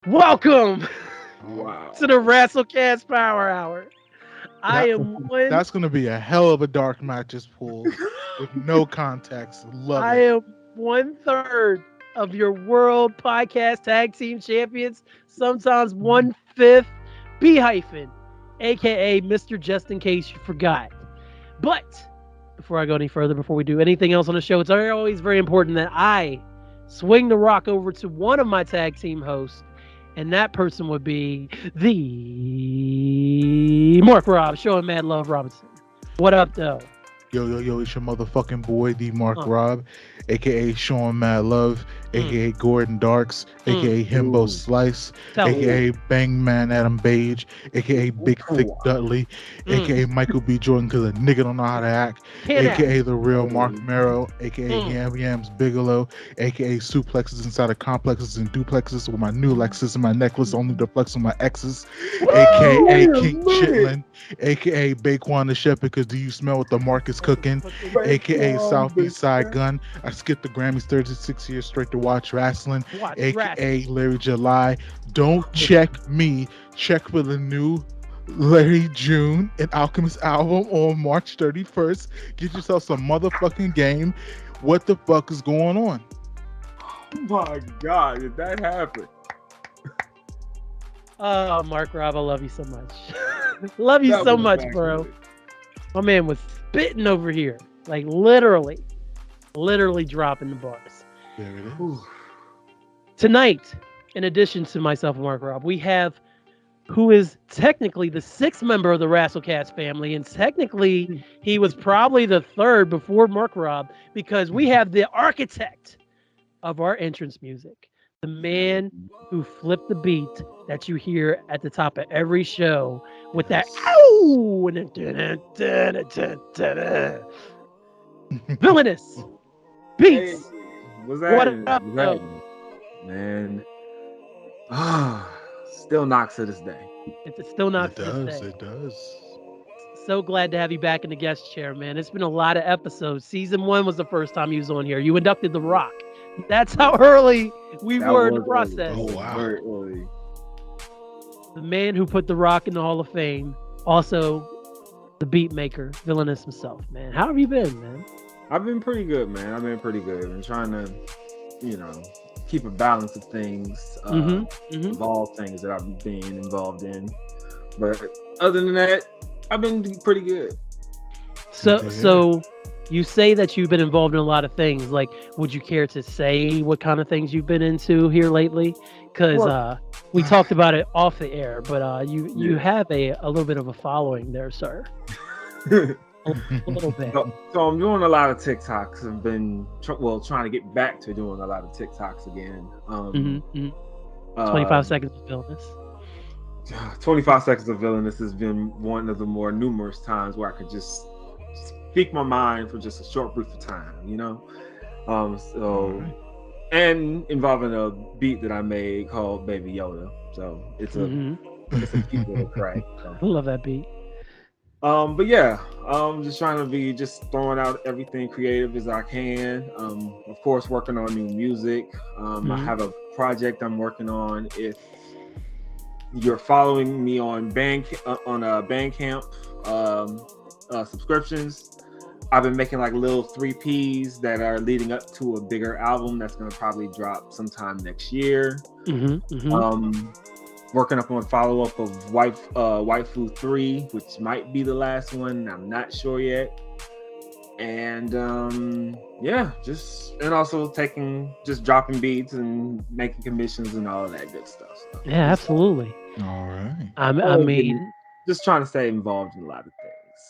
Welcome Wow. to the Rasslecast Power Hour. I That, am one. that's going to be a hell of a dark matches pool with no context. Love I it. am 1/3 of your world podcast tag team champions. Sometimes 1/5. B Hyphen, aka Mr. Just in case you forgot. But before I go any further, before we do anything else on the show, it's always very important that I swing the rock over to one of my tag team hosts. And that person would be the Marc Rob, showing mad love Robinson. What up, though? Yo, it's your motherfucking boy, the Marc Uh. Rob, aka Sean Mad Love, aka Gordon Darks, aka Himbo Ooh. Slice, Tell me. aka Bang Man Adam Page, aka Big Thick Dudley, aka Michael B. Jordan because a nigga don't know how to act, Can't aka the real Mark Mm. Merrow, aka Yam Yams Bigelow, aka suplexes inside of complexes and duplexes with my new Lexus and my necklace only to flex on my exes, aka wait a King minute. Chitlin, aka Baquan the Chef because do you smell what the Mark is cooking? AKA Southeast Side Gun. I skipped the Grammys 36 years straight to watch wrestling. Watch AKA Larry July. Don't check me. Check for the new Larry June and Alchemist album on March 31st. Get yourself some motherfucking game. What the fuck is going on? Oh my God, did that happen? Oh, Marc Rob, I love you so much. Love you That so was much, actually bro. good. My man was spitting over here. Like literally dropping the bars. There it is. Ooh. Tonight, in addition to myself and Marc Rob, we have who is technically the sixth member of the Rasslecast family, and technically he was probably the third before Marc Rob, because we have the architect of our entrance music, the man who flipped the beat that you hear at the top of every show with that ow and then VLNS Beats. Hey, was What that? up, Was though? that man? Still knocks to this day. It's still not It to this does. day. It does. So glad to have you back in the guest chair, man. It's been a lot of episodes. Season 1 was the first time you was on here. You inducted The Rock. That's how early we That were in the was process. early. Oh, wow. Very early. The man who put The Rock in the Hall of Fame, also the beat maker, VLNS himself, man. How have you been, man? I've been pretty good, man. I've been pretty good. I'm trying to, keep a balance of things, of all things that I've been involved in. But other than that, I've been pretty good. So you say that you've been involved in a lot of things. Like, would you care to say what kind of things you've been into here lately? Because we talked about it off the air, but you have a little bit of a following there, sir. A little bit. So I'm doing a lot of TikToks. I've been trying to get back to doing a lot of TikToks again. 25 seconds of illness. 25 seconds of villainous has been one of the more numerous times where I could just speak my mind for just a short brief of time, and involving a beat that I made called Baby Yoda. So it's a cute little crack. So. I love that beat. But yeah, I'm just trying to be just throwing out everything creative as I can. Of course, working on new music. I have a project I'm working on. If you're following me on Bandcamp subscriptions, I've been making like little 3Ps that are leading up to a bigger album that's going to probably drop sometime next year. Working up on follow-up of Waifu 3, which might be the last one. I'm not sure yet. And also dropping beats and making commissions and all of that good stuff. So, Yeah, absolutely. All right. I mean, just trying to stay involved in a lot of things.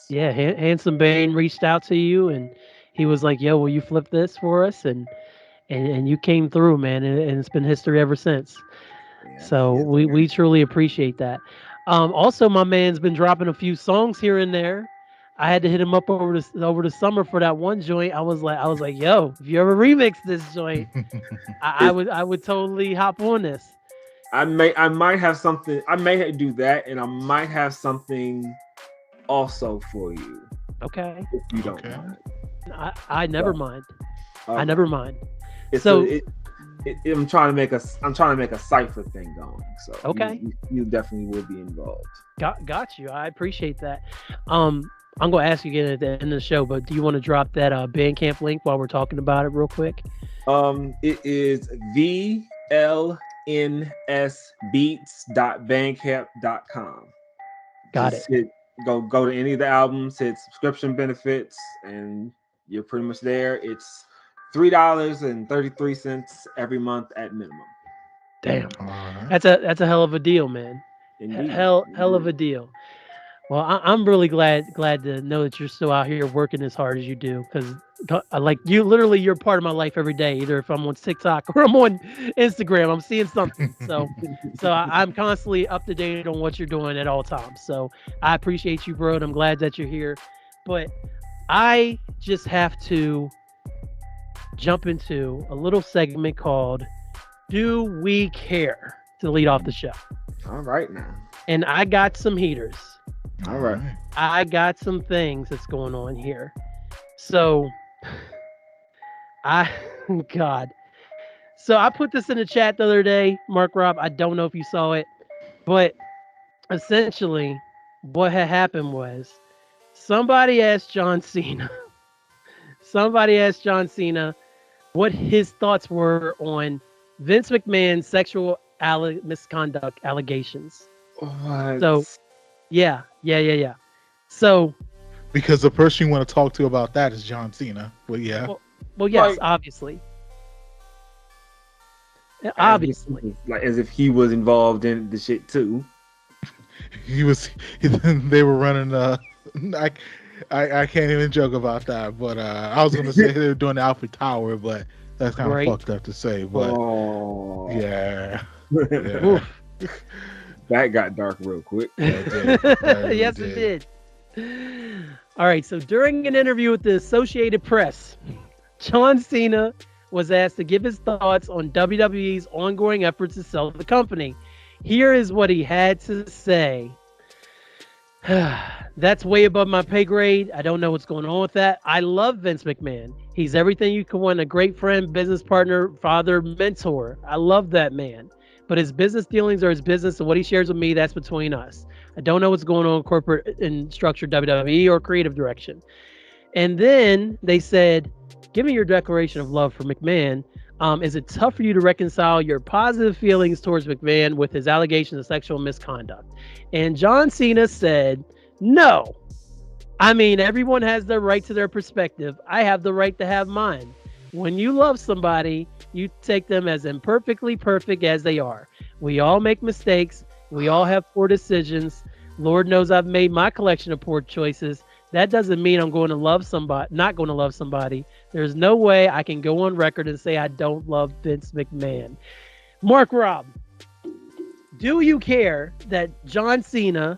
Yeah, Handsome Bane reached out to you and he was like, "Yo, will you flip this for us?" And you came through, man, and it's been history ever since. Yeah, So we truly appreciate that. Also, my man's been dropping a few songs here and there. I had to hit him up over the summer for that one joint. I was like, "Yo, if you ever remix this joint, I would totally hop on this." I might have something. I may do that, and I might have something also for you. Okay. If you don't mind. I never mind. I Okay. never mind. It's So- I'm trying to make a cipher thing going. So Okay. you definitely will be involved. Got you. I appreciate that. I'm gonna ask you again at the end of the show, but do you want to drop that Bandcamp link while we're talking about it real quick? It is VLNSbeats.bandcamp.com. Got Just it. go to any of the albums, hit subscription benefits, and you're pretty much there. It's $3.33 every month at minimum. Damn, Alright. that's a hell of a deal, man. Indeed. Hell of a deal. Well, I'm really glad to know that you're still out here working as hard as you do, because like you, literally, you're part of my life every day. Either if I'm on TikTok or I'm on Instagram, I'm seeing something. So I'm constantly up to date on what you're doing at all times. So I appreciate you, bro, and I'm glad that you're here. But I just have to jump into a little segment called "Do We Care?" to lead off the show. All right now. And I got some heaters. All right. I got some things that's going on here. So, God. So I put this in the chat the other day, Mark Rob. I don't know if you saw it, but essentially what had happened was somebody asked John Cena. What his thoughts were on Vince McMahon's sexual misconduct allegations. What? So, yeah. So, Because the person you want to talk to about that is John Cena. Well, yeah. well, yes, Like- obviously. Obviously. Like as if he was involved in the shit too. They were running I can't even joke about that, but I was gonna say they were doing the Alpha Tower, but that's kind of Right. fucked up to say. But Oh. yeah. Oof. That got dark real quick. Yes, it did. All right. So during an interview with the Associated Press, John Cena was asked to give his thoughts on WWE's ongoing efforts to sell the company. Here is what he had to say. That's way above my pay grade. I don't know what's going on with that. I love Vince McMahon. He's everything you can want: a great friend, business partner, father, mentor. I love that man. But his business dealings are his business, and what he shares with me, that's between us. I don't know what's going on in corporate and structured WWE or creative direction. And then they said, give me your declaration of love for McMahon. Is it tough for you to reconcile your positive feelings towards McMahon with his allegations of sexual misconduct? And John Cena said, no. I mean, everyone has their right to their perspective. I have the right to have mine. When you love somebody, you take them as imperfectly perfect as they are. We all make mistakes. We all have poor decisions. Lord knows I've made my collection of poor choices. That doesn't mean I'm going to love somebody, not going to love somebody. There's no way I can go on record and say I don't love Vince McMahon. Mark Rob, do you care that John Cena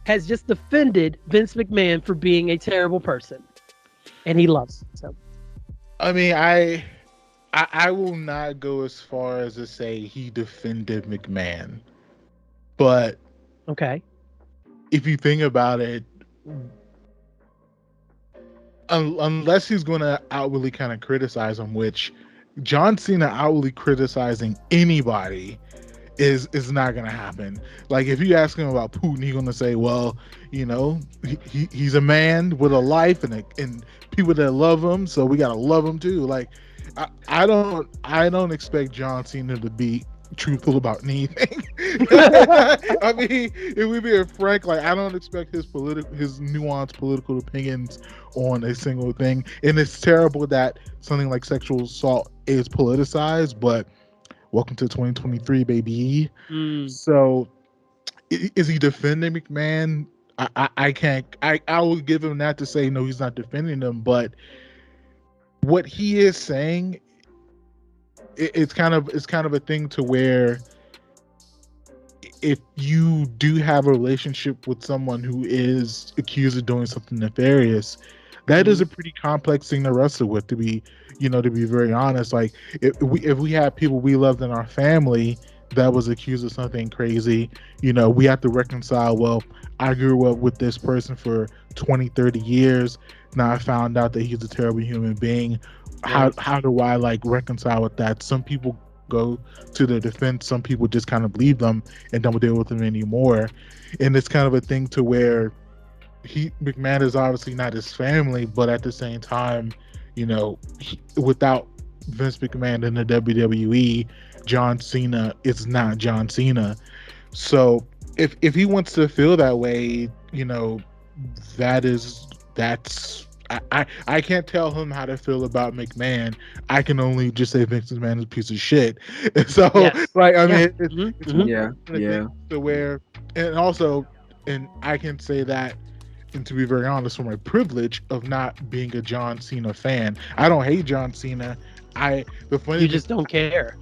has just defended Vince McMahon for being a terrible person? And he loves him. So. I mean, I will not go as far as to say he defended McMahon, but Okay. if you think about it, unless he's going to outwardly kind of criticize him, which John Cena outwardly criticizing anybody is not going to happen. Like if you ask him about Putin, he's going to say, well, you know, he's a man with a life and people that love him, so we got to love him too. Like I don't expect John Cena to be truthful about anything. I mean, if we being frank, like I don't expect his nuanced political opinions on a single thing. And it's terrible that something like sexual assault is politicized, but welcome to 2023, baby. So is he defending McMahon? I can't. I will give him that to say no, he's not defending him, but what he is saying, it's kind of a thing to where if you do have a relationship with someone who is accused of doing something nefarious, that is a pretty complex thing to wrestle with, to be very honest. Like if we have people we loved in our family that was accused of something crazy, we have to reconcile, well, I grew up with this person for 20, 30 years. Now I found out that he's a terrible human being. How do I like reconcile with that? Some people go to their defense. Some people just kind of leave them and don't deal with them anymore. And it's kind of a thing to where McMahon is obviously not his family, but at the same time, without Vince McMahon in the WWE, John Cena is not John Cena. So if he wants to feel that way, that's I can't tell him how to feel about McMahon. I can only just say Vince McMahon is a piece of shit. So Yes. it's one Yeah. to where, and also, and I can say that, and to be very honest, for my privilege of not being a John Cena fan. I don't hate John Cena. You just don't care.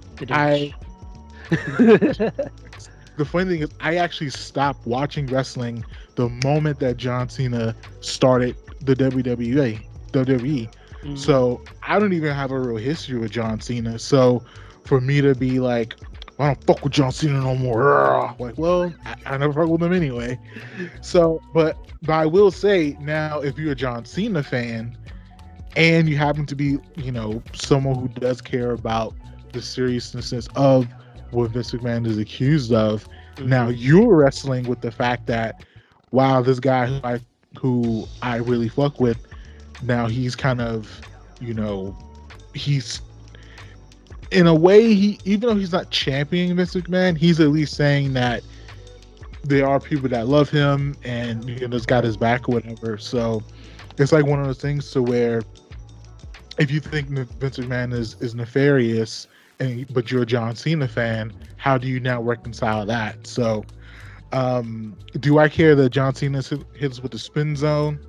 The funny thing is, I actually stopped watching wrestling the moment that John Cena started the WWE. Mm-hmm. So I don't even have a real history with John Cena. So for me to be like, I don't fuck with John Cena no more. Like, well, I never fuck with him anyway. So, but I will say now, if you're a John Cena fan and you happen to be, someone who does care about the seriousness of what Vince McMahon is accused of, now you're wrestling with the fact that, wow, this guy who I really fuck with, now he's kind of, he's, in a way, even though he's not championing Vince McMahon, he's at least saying that there are people that love him and has got his back or whatever. So it's like one of those things to where if you think Vince McMahon is nefarious, but you're a John Cena fan, how do you now reconcile that? So do I care that John Cena hits with the spin zone?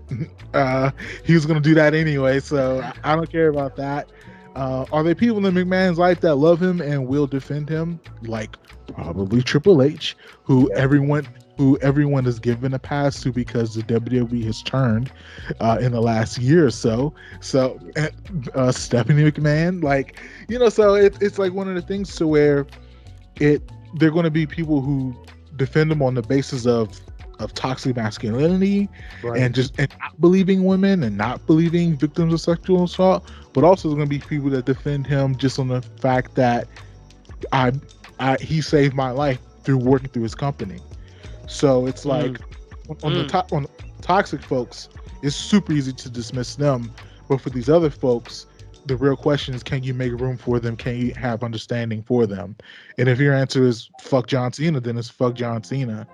He was going to do that anyway, so I don't care about that. Are there people in McMahon's life that love him and will defend him? Like probably Triple H, who everyone has given a pass to because the WWE has turned in the last year or so. So Stephanie McMahon, so it's like one of the things to where they're going to be people who defend them on the basis of toxic masculinity, right, and not believing women and not believing victims of sexual assault, but also there's going to be people that defend him just on the fact that he saved my life through working through his company. So it's like on the toxic folks, it's super easy to dismiss them, but for these other folks, the real question is, can you make room for them? Can you have understanding for them? And if your answer is fuck John Cena, then it's fuck John Cena.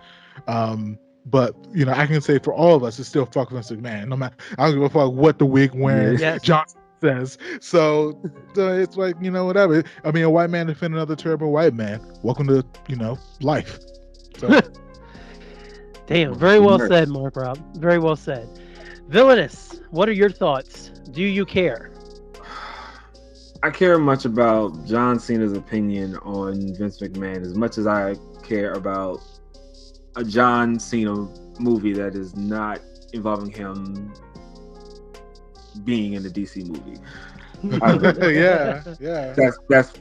But I can say for all of us, it's still fuck Vince McMahon. No matter, I don't give a fuck what the wig wearing John says. So it's like, whatever. I mean, a white man defend another terrible white man. Welcome to life. So. Damn, very well said, Marc Rob. Very well said. VLNS, what are your thoughts? Do you care? I care much about John Cena's opinion on Vince McMahon as much as I care about a John Cena movie that is not involving him being in the DC movie. Yeah.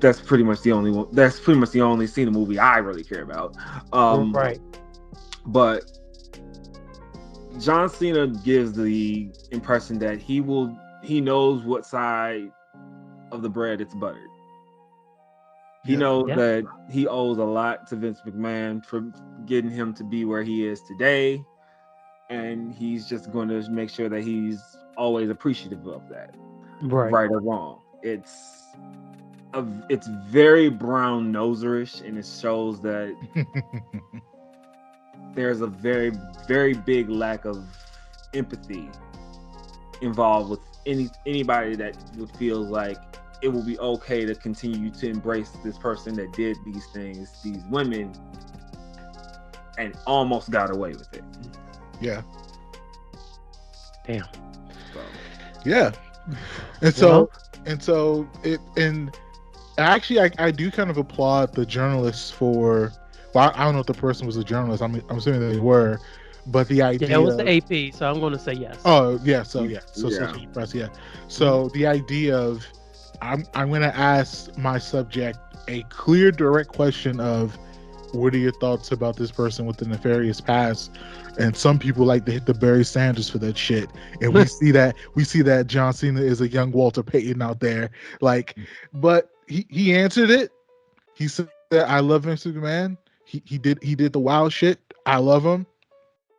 That's pretty much the only one. That's pretty much the only Cena movie I really care about. Right. But John Cena gives the impression that he knows what side of the bread it's buttered. He knows that he owes a lot to Vince McMahon for getting him to be where he is today, and he's just going to make sure that he's always appreciative of that, right or wrong. It's very brown noserish, and it shows that there's a very, very big lack of empathy involved with anybody that would feel like it will be okay to continue to embrace this person that did these things, these women, and almost got away with it. Yeah. Damn. So. Yeah. And actually I do kind of applaud the journalists for, well, I don't know if the person was a journalist. I'm assuming they were, but the idea. Yeah, it was the AP, so I'm going to say yes. Oh yeah, so yeah, social press, yeah. So the idea of, I'm going to ask my subject a clear, direct question of, what are your thoughts about this person with the nefarious past? And some people like to hit the Barry Sanders for that shit, and we see that John Cena is a young Walter Payton out there. Like, but he answered it. He said, "I love Vince McMahon. He did the wild shit. I love him."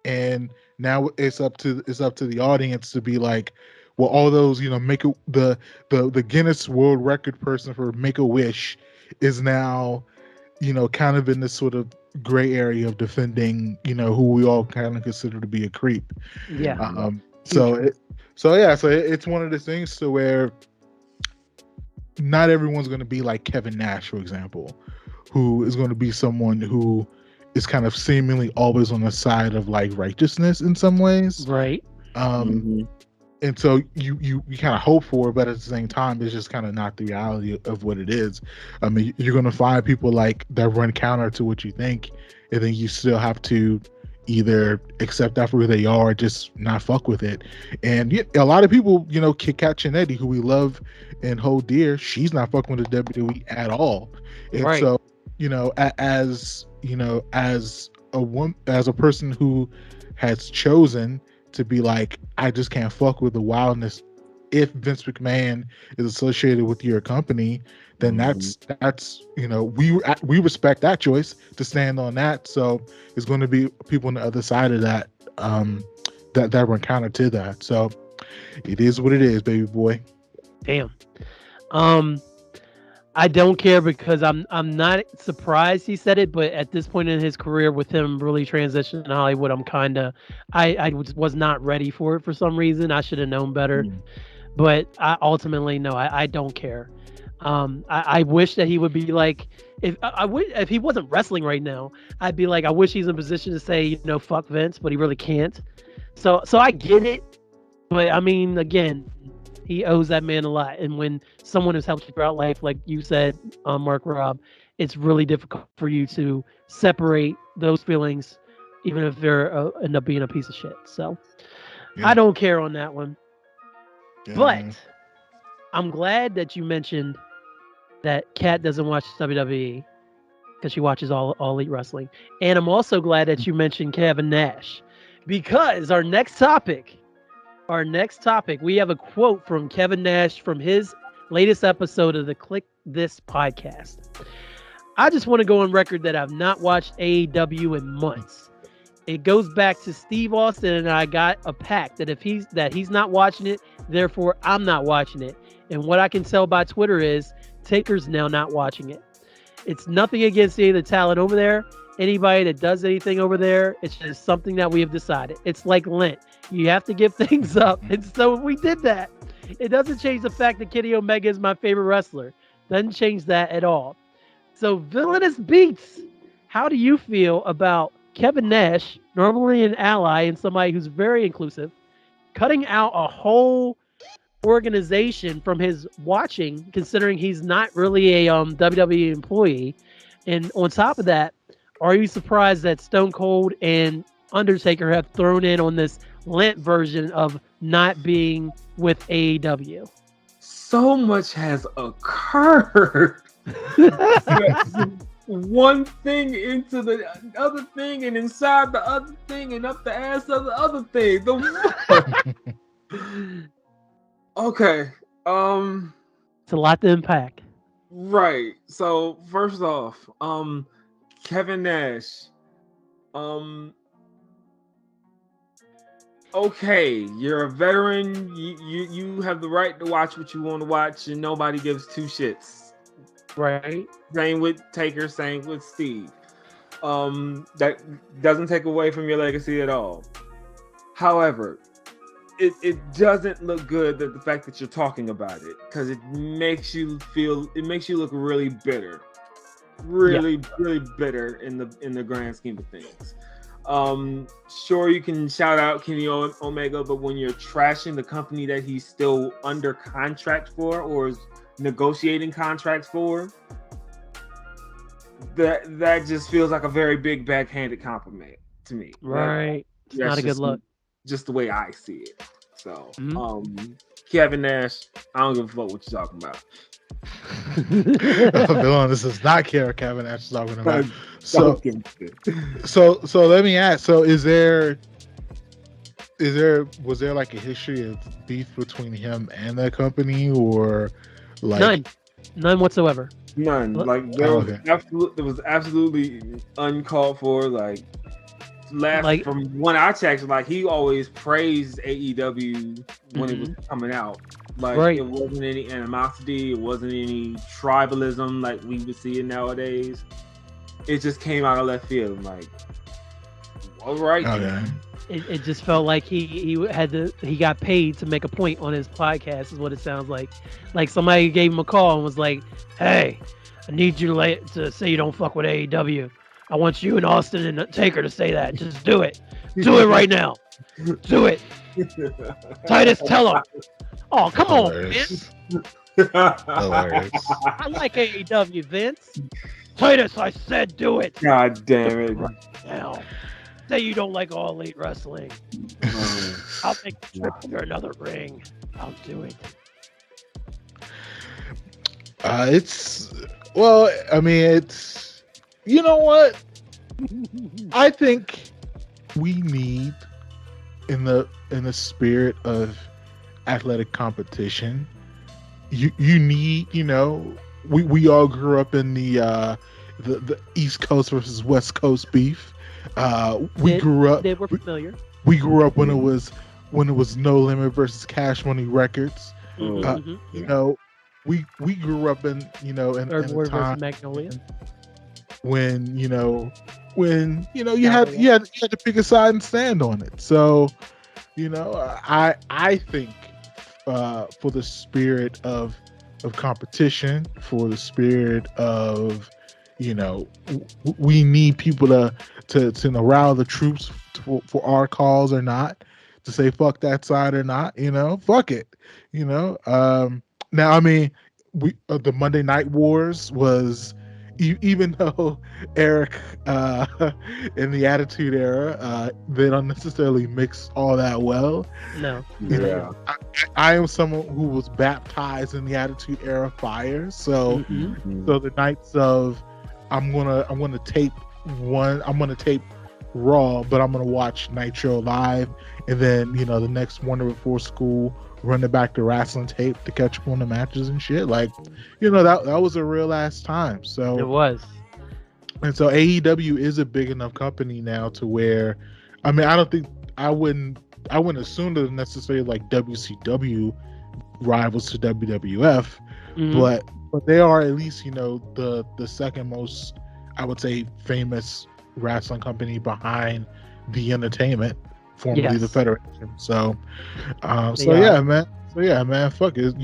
And now it's up to the audience to be like, well, all those, make the Guinness World Record person for Make a Wish is now, kind of in this sort of gray area of defending, who we all kind of consider to be a creep. Yeah. So it's one of the things to where not everyone's going to be like Kevin Nash, for example, who is going to be someone who is kind of seemingly always on the side of like righteousness in some ways. Right. And so you kind of hope for it, but at the same time, it's just kind of not the reality of what it is. I mean, you're going to find people like that run counter to what you think, and then you still have to either accept that for who they are or just not fuck with it. And a lot of people, Kit Kat Chinetti, who we love and hold dear, she's not fucking with the WWE at all. And right. So, as a woman, as a person who has chosen to be like, I just can't fuck with the wildness. If Vince McMahon is associated with your company, then that's we respect that choice to stand on that. So it's going to be people on the other side of that that run counter to that. So it is what it is, baby boy. Damn. I don't care because I'm not surprised he said it, but at this point in his career, with him really transitioning to Hollywood, I'm kind of I was not ready for it for some reason. I should have known better, but I ultimately no, I don't care. I wish that he would be like, if he wasn't wrestling right now, I'd be like, I wish he's in a position to say, fuck Vince, but he really can't. So I get it, but I mean, again, he owes that man a lot. And when someone has helped you throughout life, like you said, Mark Rob, it's really difficult for you to separate those feelings, even if they're end up being a piece of shit. So I don't care on that one. Yeah. But I'm glad that you mentioned that Kat doesn't watch WWE because she watches all Elite Wrestling. And I'm also glad that you mentioned Kevin Nash, because our next topic, we have a quote from Kevin Nash from his latest episode of the Click This podcast. I just want to go on record that I've not watched AEW in months. It goes back to Steve Austin and I got a pact that he's not watching it, therefore I'm not watching it. And what I can tell by Twitter is Taker's now not watching it. It's nothing against any of the talent over there. Anybody that does anything over there, it's just something that we have decided. It's like Lent. You have to give things up. And so we did that. It doesn't change the fact that Kenny Omega is my favorite wrestler. Doesn't change that at all. So VLNS Beats, how do you feel about Kevin Nash, normally an ally and somebody who's very inclusive, cutting out a whole organization from his watching, considering he's not really a WWE employee? And on top of that, are you surprised that Stone Cold and Undertaker have thrown in on this Lent version of not being with AEW? So much has occurred. One thing into the other thing, and inside the other thing, and up the ass of the other thing. Okay. It's a lot to unpack. Right. So first off, Kevin Nash. Okay, you're a veteran. You have the right to watch what you want to watch, and nobody gives two shits. Right. Same with Taker, same with Steve. That doesn't take away from your legacy at all. However, it doesn't look good that the fact that you're talking about it, because it makes you look really bitter. Really bitter in the grand scheme of things. Sure, you can shout out Kenny Omega, but when you're trashing the company that he's still under contract for or is negotiating contracts for, that just feels like a very big backhanded compliment to me. Right. It's not a good look. Just the way I see it. So, Kevin Nash, I don't give a fuck what you're talking about. This is not Kevin Nash is talking about. So let me ask. So was there like a history of beef between him and that company, or like None whatsoever. None. Look, Like Okay. there was absolutely uncalled for. Like last like, from one I checked, like he always praised AEW when it was mhm, coming out. Like it right. wasn't any animosity, it wasn't any tribalism like we would see it nowadays. It just came out of left field. I'm like, all right Okay. then. It just felt like he got paid to make a point on his podcast is what it sounds like. Like somebody gave him a call and was like, "Hey, I need you to say you don't fuck with AEW. I want you and Austin and Taker to say that. Just do it. Do it right now. Do it. Titus, tell him. Oh, come on, Vince. Hilarious. Hilarious. I like AEW, Vince. Titus, I said do it God damn it. right now. Say you don't like all elite wrestling. I'll make a trip to another ring. I'll do it. It's well, I mean, it's you know what? I think we need in the spirit of athletic competition. You need, we all grew up in the East Coast versus West Coast beef. We grew up They were familiar. we grew up when it was No Limit versus Cash Money Records. Mhm. You know, we grew up in Third in a Ward time versus Magnolia. when you had to pick a side and stand on it. So I think for the spirit of competition, for the spirit of we need people to rile the troops for our cause or not, to say fuck that side or not, fuck it, now I mean we the Monday Night Wars was even though Eric in the Attitude Era they don't necessarily mix all that well. No. Yeah. I am someone who was baptized in the Attitude Era fire, so Mhm. so the nights of I'm gonna tape Raw, but I'm gonna watch Nitro live, and then the next one before school run it back to wrestling tape to catch up on the matches and shit. Like, that was a real ass time. It So was. and so AEW is a big enough company now to where, I mean, I wouldn't assume that it's necessarily like WCW rivals to WWF, Mhm. but they are at least the second most, I would say, famous wrestling company behind the Entertainment, formerly the Yes. Federation. So They are. yeah, man, fuck it.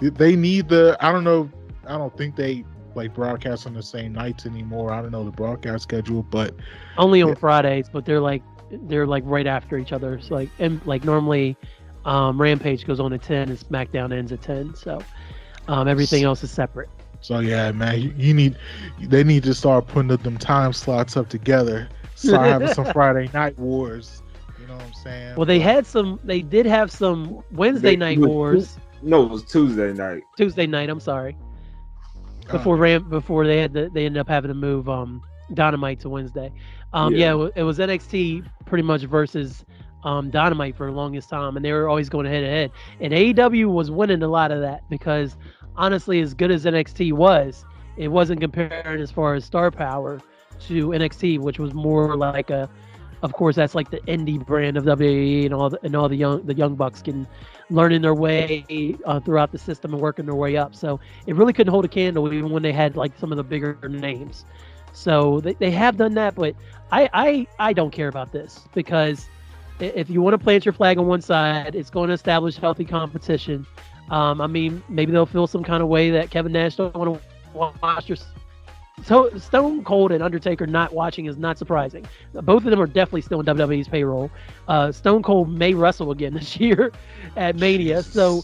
They need the. I don't know. I don't think they like broadcast on the same nights anymore. I don't know the broadcast schedule, but Only on Yeah. Fridays, but they're like right after each other. So like normally Rampage goes on at 10 and SmackDown ends at 10. So everything else is separate. so yeah, man, they need to start putting them time slots up together. Start having some Friday night wars. You know what I'm saying? Well, they did have some Wednesday night wars. No, it was Tuesday night. Tuesday night, I'm sorry. Oh, Before they ended up having to move Dynamite to Wednesday. It was NXT pretty much versus Dynamite for the longest time, and they were always going head to head. And AEW was winning a lot of that because honestly, as good as NXT was, it wasn't compared as far as star power to NXT, which was more like of course, that's like the indie brand of WWE, and all the young bucks can learning their way throughout the system and working their way up. So it really couldn't hold a candle even when they had like some of the bigger names. So they have done that, but I don't care about this because if you want to plant your flag on one side, it's going to establish healthy competition. I mean, maybe they'll feel some kind of way that Kevin Nash don't want to watch your. So Stone Cold and Undertaker not watching is not surprising. Both of them are definitely still in WWE's payroll. Stone Cold may wrestle again this year at Mania. So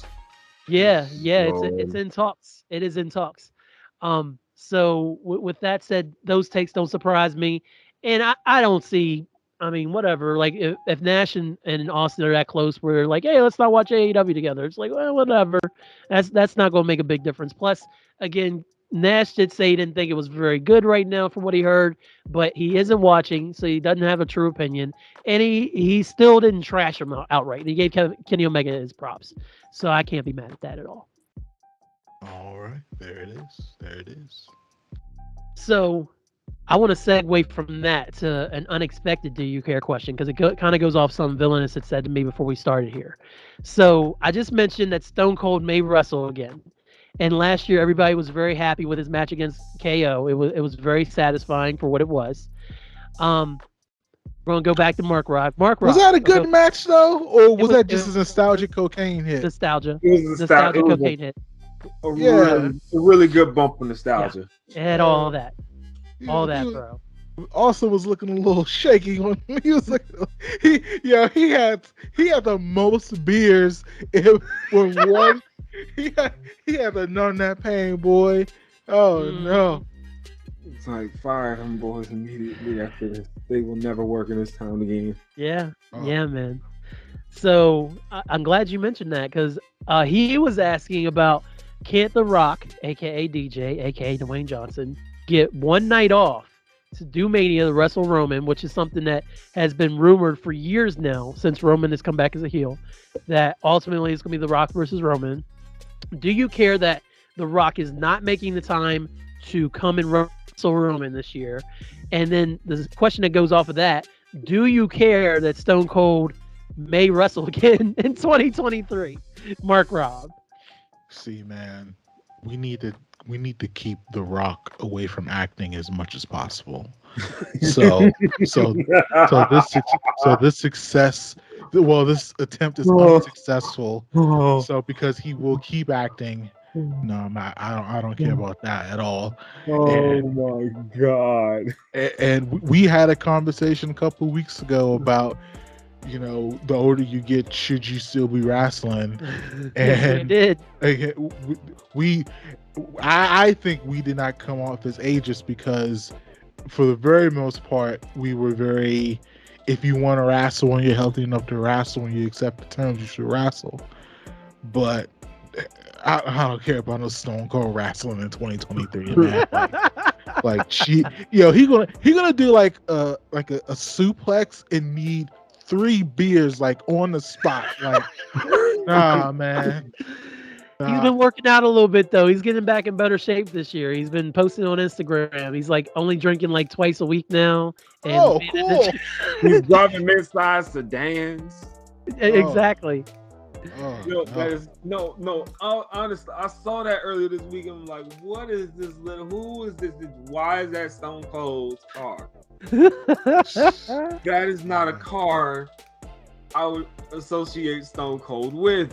yeah, it's in talks. It is in talks. So with that said, those takes don't surprise me, and I don't see. I mean, whatever. Like if Nash and Austin are that close, we're like, hey, let's not watch AEW together. It's like, well, whatever. That's not going to make a big difference. Plus, again, Nash did say he didn't think it was very good right now from what he heard, but he isn't watching, so he doesn't have a true opinion. And he still didn't trash him outright. He gave Kenny Omega his props, so I can't be mad at that at all. All right, there it is. There it is. So I want to segue from that to an unexpected "Do you care?" question because it kind of goes off some villainous had said to me before we started here. So I just mentioned that Stone Cold may wrestle again, and last year everybody was very happy with his match against KO. It was very satisfying for what it was. Um, we're gonna go back to Mark Rock. Mark Was Rock. that a good match though, or was that It just a was nostalgic cocaine hit? nostalgia, It was a style. It nostalgia was cocaine hit. Yeah, a really good bump of Yeah, nostalgia. it had all he that, was, bro. also was looking a little shaky when he was like, he had the most beers when one he had the none that pain boy. Oh no. It's like fire them boys immediately after this. They will never work in this town again. Yeah, Oh. yeah, man. So I'm glad you mentioned that because he was asking about can't The Rock, aka DJ, aka Dwayne Johnson, get one night off to do Mania to wrestle Roman, which is something that has been rumored for years now since Roman has come back as a heel. That ultimately it's going to be The Rock versus Roman. Do you care that The Rock is not making the time to come and wrestle Roman this year? And then the question that goes off of that: do you care that Stone Cold may wrestle again in 2023? Mark Robb. See, man, we need to keep The Rock away from acting as much as possible. So so this success, well, this attempt is unsuccessful. So because he will keep acting, no, I don't care about that at all. Oh my god! And we had a conversation a couple of weeks ago about, the older you get, should you still be wrestling? Yes, we did. I think we did not come off as ageist because, for the very most part, we were very. If you want to wrestle when you're healthy enough to wrestle, when you accept the terms, you should wrestle. But I don't care about no Stone Cold wrestling in 2023, man. He gonna do like a suplex and need 3 beers like on the spot. Like, nah, man. He's been working out a little bit though. He's getting back in better shape this year. He's been posting on Instagram. He's like only drinking like twice a week now. And cool. He's driving mid-sized sedans. Exactly. That is no. Honestly, I saw that earlier this week. And I'm like, what is this? Who is this? Why is that Stone Cold's car? That is not a car I would associate Stone Cold with.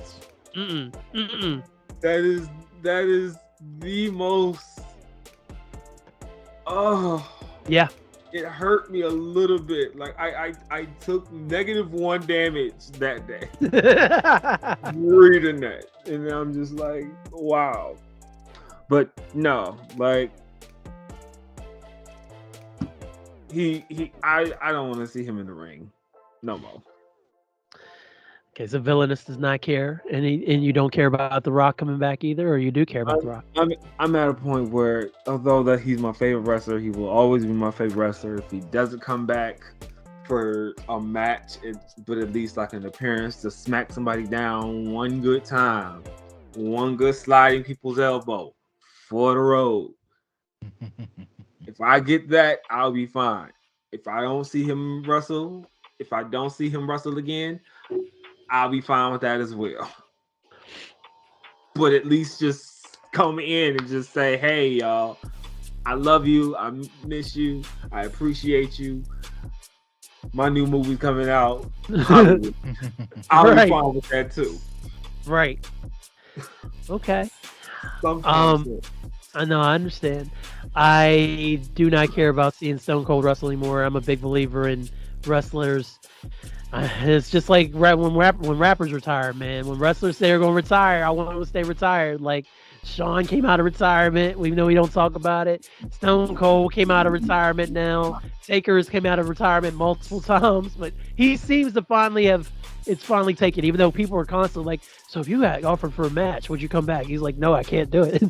That is the most. Yeah. It hurt me a little bit. Like I took -1 damage that day reading that, and I'm just like, wow. But no, like I don't want to see him in the ring no more. Okay, so Villainous does not care, and you don't care about The Rock coming back either, or you do care about The Rock? I'm at a point where, although that he's my favorite wrestler, he will always be my favorite wrestler. If he doesn't come back for a match, but at least like an appearance to smack somebody down one good time, one good sliding people's elbow for the road. If I get that, I'll be fine. If I don't see him wrestle again, I'll be fine with that as well. But at least just come in and just say, hey, y'all, I love you. I miss you. I appreciate you. My new movie's coming out. I'll be fine with that too. Right. Okay. I know, I understand. I do not care about seeing Stone Cold wrestle anymore. I'm a big believer in wrestlers. It's just like when rappers retire, man. When wrestlers say they're going to retire, I want them to stay retired. Like Shawn came out of retirement. We know we don't talk about it. Stone Cold came out of retirement now. Taker's came out of retirement multiple times, but he seems to it's finally taken, even though people are constantly like, so if you got offered for a match, would you come back? He's like, no, I can't do it.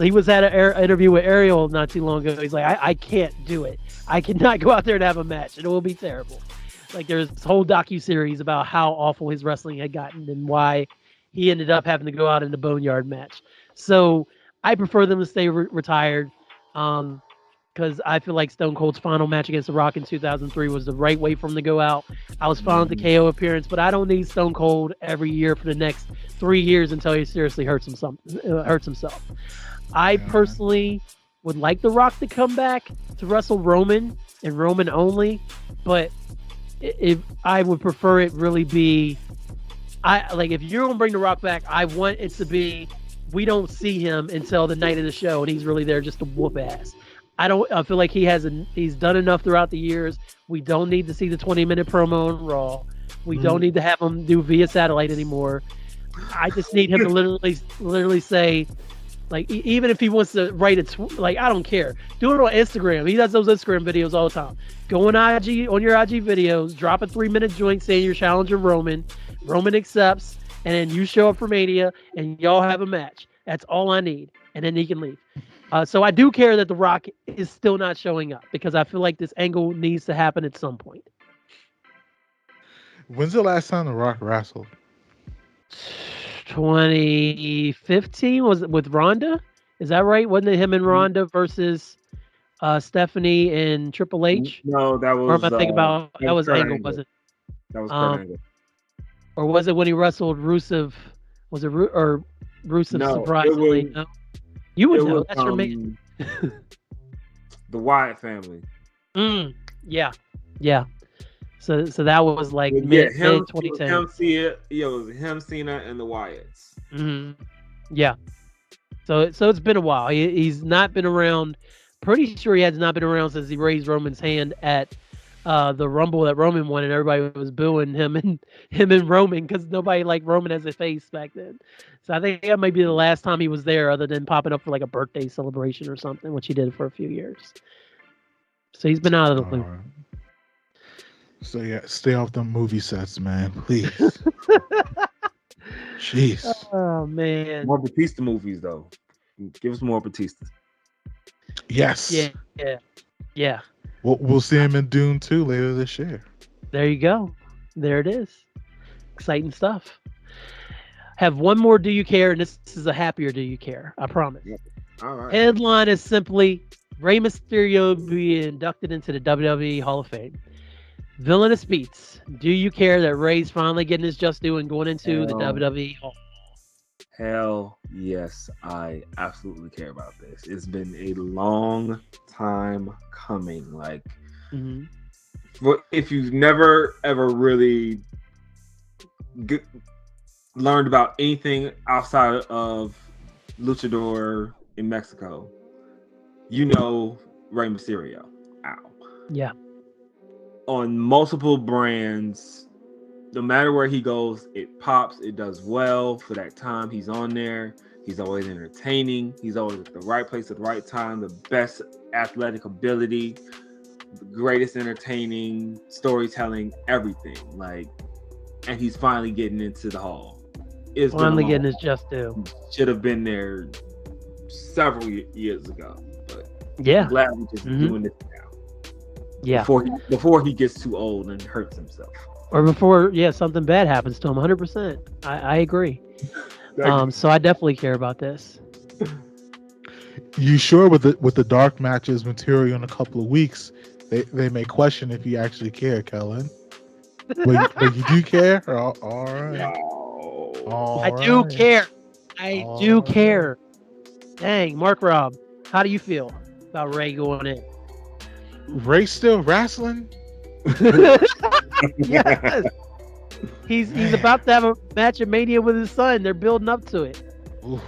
He was at an interview with Ariel not too long ago. He's like, I can't do it. I cannot go out there and have a match. It will be terrible. Like there's this whole docuseries about how awful his wrestling had gotten and why he ended up having to go out in the Boneyard match. So I prefer them to stay retired. Because I feel like Stone Cold's final match against The Rock in 2003 was the right way for him to go out. I was fine with the KO appearance, but I don't need Stone Cold every year for the next 3 years until he seriously hurts himself. I personally would like The Rock to come back to wrestle Roman and Roman only, but if I would prefer it really be, if you're gonna bring The Rock back, I want it to be we don't see him until the night of the show, and he's really there just to whoop ass. I feel like he's done enough throughout the years. We don't need to see the 20-minute promo on Raw. We don't need to have him do via satellite anymore. I just need him to literally say, like, even if he wants to write it, I don't care. Do it on Instagram. He does those Instagram videos all the time. Go on your IG videos, drop a 3-minute joint saying you're challenging Roman. Roman accepts, and then you show up for Mania, and y'all have a match. That's all I need, and then he can leave. So I do care that The Rock is still not showing up because I feel like this angle needs to happen at some point. When's the last time The Rock wrestled? 2015 was it with Ronda? Is that right? Wasn't it him and Ronda versus Stephanie and Triple H? No, that was. Or am I thinking about that was Angle? Was it? That was Kurt Angle. Or was it when he wrestled Rusev? Was it Rusev? No, surprisingly, no. You would know. That's your man. The Wyatt family. Yeah. So that was like mid 2010. It was him, Cena, and the Wyatts. Yeah. So it's been a while. He's not been around. Pretty sure he has not been around since he raised Roman's hand at the Rumble that Roman won, and everybody was booing him and Roman because nobody liked Roman as a face back then. So I think that might be the last time he was there, other than popping up for like a birthday celebration or something, which he did for a few years. So he's been out of the loop. Right. So yeah, stay off the movie sets, man, please. Jeez. Oh man. More Batista movies though. Give us more Batista. Yes. Yeah. We'll see him in Dune 2 later this year. There you go. There it is. Exciting stuff. Have one more Do You Care, and this is a happier Do You Care. I promise. Yep. All right. Headline is simply Rey Mysterio be inducted into the WWE Hall of Fame. VLNS Beats. Do you care that Rey's finally getting his just due and going into the WWE Hall? Hell yes, I absolutely care about this. It's been a long time coming. Like, if you've never ever really learned about anything outside of Luchador in Mexico, you know Rey Mysterio. Ow. Yeah. On multiple brands, no matter where he goes, it pops, it does well for that time he's on there. He's always entertaining. He's always at the right place at the right time, the best athletic ability, the greatest entertaining, storytelling, everything. Like, and he's finally getting into the hall. It's finally getting his just due. Should have been there several years ago. But yeah. I'm glad we're just doing this now. Yeah. Before he gets too old and hurts himself. Or before, something bad happens to him. 100%. I agree. So I definitely care about this. You sure with the dark matches material in a couple of weeks, they may question if you actually care, Kellen. But you do care? All right. I do care. I do care. Dang, Mark Rob, how do you feel about Rey going in? Rey still wrestling? Yes. He's about to have a match of Mania with his son. They're building up to it. Oof,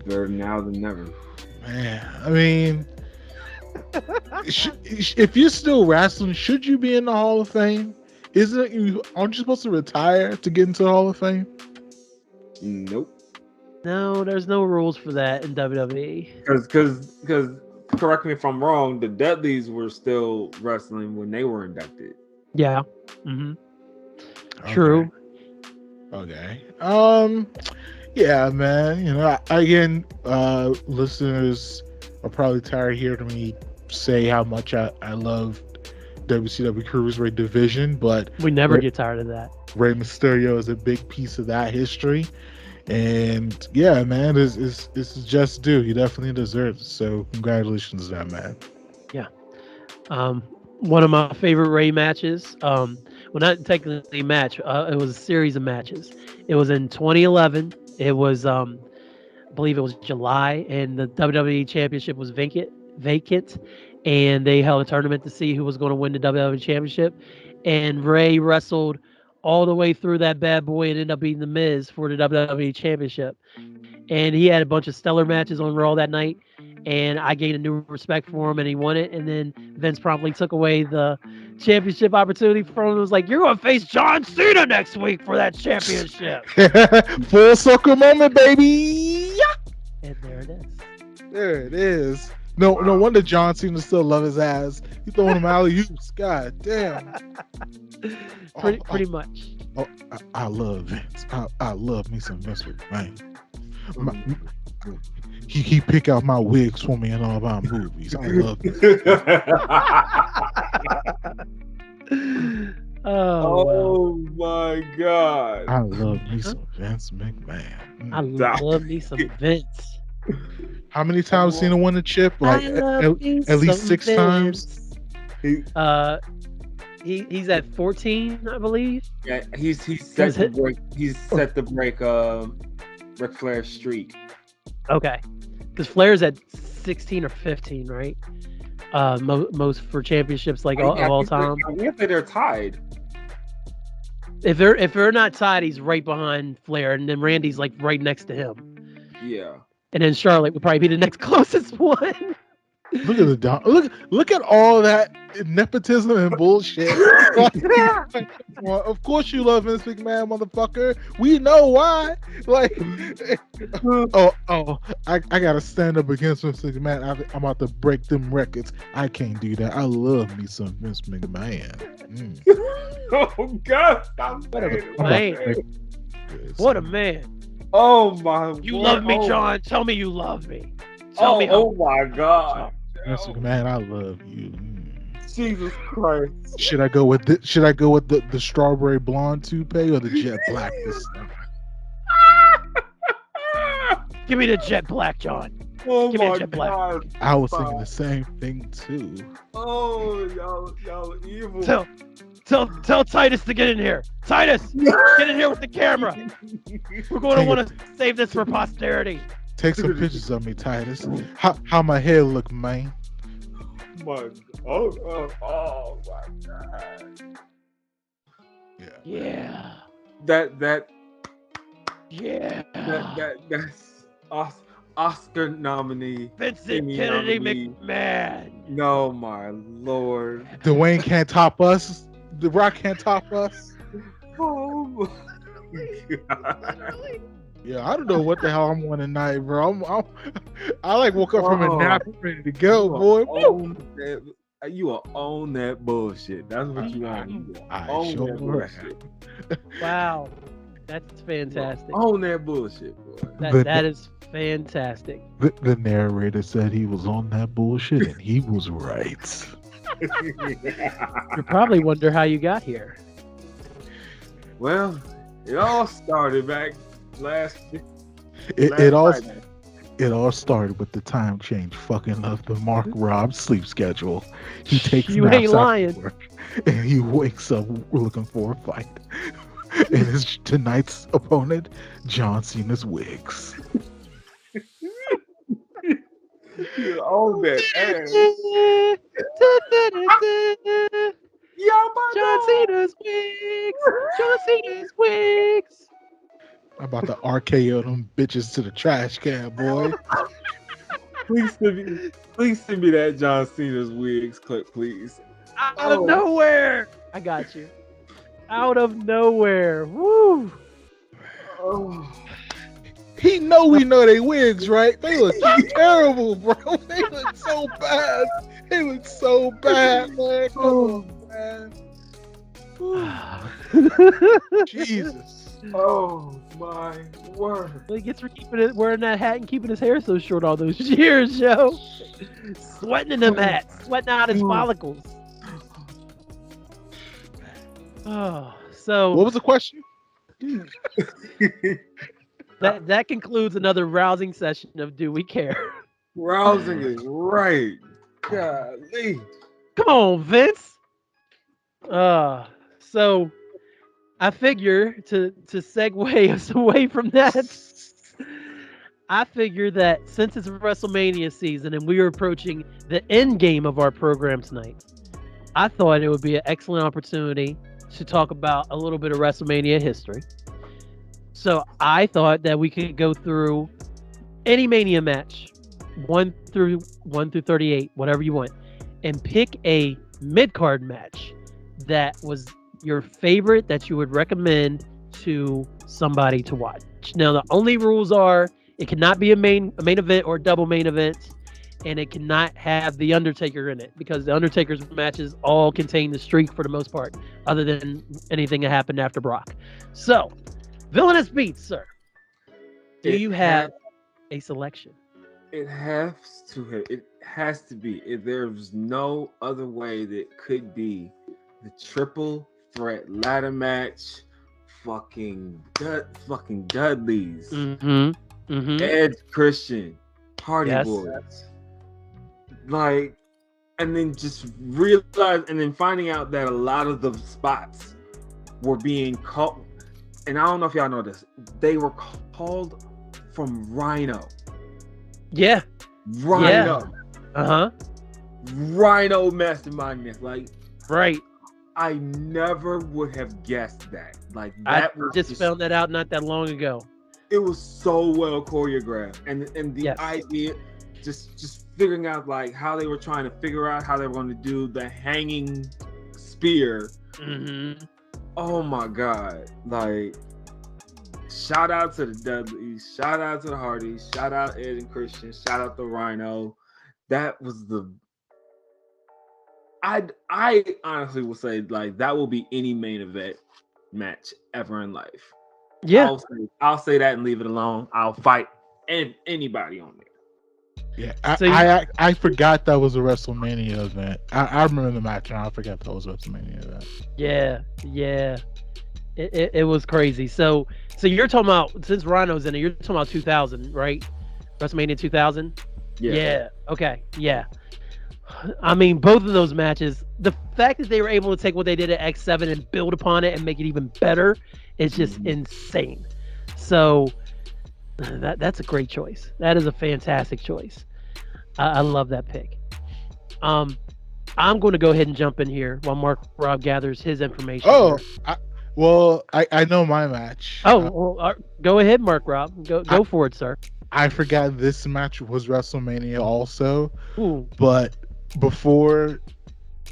better now than never. Man, I mean, if you're still wrestling, should you be in the Hall of Fame? Aren't you supposed to retire to get into the Hall of Fame? Nope. No, there's no rules for that in WWE. Because correct me if I'm wrong, the Dudleys were still wrestling when they were inducted. Yeah. Mm-hmm. True. Okay. Yeah, man. Again, listeners are probably tired of hearing me say how much I love WCW Cruiserweight division, but we never get tired of that. Rey Mysterio is a big piece of that history, And yeah, man, it's just due. He definitely deserves it. So congratulations to that man. Yeah. One of my favorite Ray matches. Well, not technically a match. It was a series of matches. It was in 2011. It was I believe it was July, and the WWE Championship was vacant, and they held a tournament to see who was going to win the WWE Championship. And Ray wrestled all the way through that bad boy and ended up beating The Miz for the WWE Championship. And he had a bunch of stellar matches on Raw that night, and I gained a new respect for him, and he won it. And then Vince promptly took away the championship opportunity from him. It was like, you're going to face John Cena next week for that championship. Full circle moment, baby. And there it is. There it is. No wonder John Cena still love his ass. He throwing him alley oops. God damn. Pretty much. Oh, I love Vince. I love me some Vince McMahon. He pick out my wigs for me in all my movies. I love it. Oh my God. I love me some Vince McMahon. I love me some Vince. How many times Cena won the chip? Like at least 6 times. He's at 14, I believe. Yeah, he's set to break. He's set to break Ric Flair's streak. Okay, because Flair's at 16 or 15, right? Most for championships like all time. I think they're tied. If they're not tied, he's right behind Flair, and then Randy's like right next to him. Yeah. And then Charlotte would probably be the next closest one. Look at the look at all that nepotism and bullshit. Well, of course you love Vince McMahon, motherfucker. We know why. Like, I gotta stand up against Vince McMahon. I'm about to break them records. I can't do that. I love me some Vince McMahon. Oh God! What a man! Oh my! You love me, John. Tell me you love me. Tell me. Oh my God! Vince McMahon, I love you. Jesus Christ! Should I go with the strawberry blonde toupee or the jet black this time? Give me the jet black, John. Oh Give me my jet black. God! I was thinking the same thing too. Oh, y'all evil. Tell Titus to get in here. Titus, get in here with the camera. We're going to want to save this for posterity. Take some pictures of me, Titus. How my hair look, man? Oh my God. Yeah. That's Oscar nominee. Vincent Kennedy McMahon. No, my Lord. Dwayne can't top us. The Rock can't top us. Oh my God. Yeah, I don't know what the hell I'm on tonight, bro. I like woke up from a nap ready to go, boy. You will own that bullshit. That's what you want. I Own sure that bullshit. Wow. That's fantastic. Own that bullshit, boy. That is fantastic. The narrator said he was on that bullshit, and he was right. You probably wonder how you got here. Well, it all started back last It all Friday. It all started with the time change fucking of the Marc Rob sleep schedule. He takes You naps ain't after lying. work, and he wakes up looking for a fight. And his tonight's opponent, John Cena's wigs. You own that ass. John Cena's wigs. John Cena's wigs. I'm about to RKO them bitches to the trash can, boy. Please send me that John Cena's wigs clip, please. Out of nowhere. I got you. Out of nowhere. Woo. Oh. We know they wigs, right? They look terrible, bro. They look so bad. They look so bad, man. Come on, man. Jesus. Oh my word. He gets for wearing that hat and keeping his hair so short all those years, yo. Sweating in them hats, sweating out his follicles. Oh, so what was the question? that concludes another rousing session of Do We Care? Rousing is right. Golly. Come on, Vince. So I figure to segue us away from that, I figure that since it's WrestleMania season and we are approaching the end game of our program tonight, I thought it would be an excellent opportunity to talk about a little bit of WrestleMania history. So I thought that we could go through any Mania match, 1 through 38, whatever you want, and pick a mid-card match that was your favorite that you would recommend to somebody to watch. Now the only rules are it cannot be a main event or double main event, and it cannot have the Undertaker in it because the Undertaker's matches all contain the streak for the most part, other than anything that happened after Brock. So, VLNS Beats, sir. Do you have a selection? It has to be. There's no other way that it could be the triple threat ladder match. Fucking Dudleys. Edge, Christian, Hardy Boys. Like, and then just realize, and then finding out that a lot of the spots were being called, and I don't know if y'all know this, they were called from Rhino. Yeah. Rhino. Yeah. Rhino Mastermind. Like, right. I never would have guessed that. Like, that I just found that out not that long ago. It was so well choreographed, and the idea, just figuring out like how they were trying to figure out how they were going to do the hanging spear. Oh my god! Like, shout out to the Dudleys, shout out to the Hardys, shout out Ed and Christian, shout out to Rhino. That was the. I honestly will say like that will be any main event match ever in life. Yeah, I'll say that and leave it alone. I'll fight anybody on there. Yeah, I forgot that was a WrestleMania event. I remember the match, and I forgot that was a WrestleMania event. Yeah, it was crazy. So you're talking about, since Rhino's in it, you're talking about 2000, right? WrestleMania 2000. Yeah. Okay. Yeah. I mean, both of those matches, the fact that they were able to take what they did at X7 and build upon it and make it even better is just insane. So that's a great choice. That is a fantastic choice. I love that pick. I'm going to go ahead and jump in here while Marc Rob gathers his information. I know my match. Go ahead, Marc Rob. Go for it, sir. I forgot this match was WrestleMania also. Ooh. But before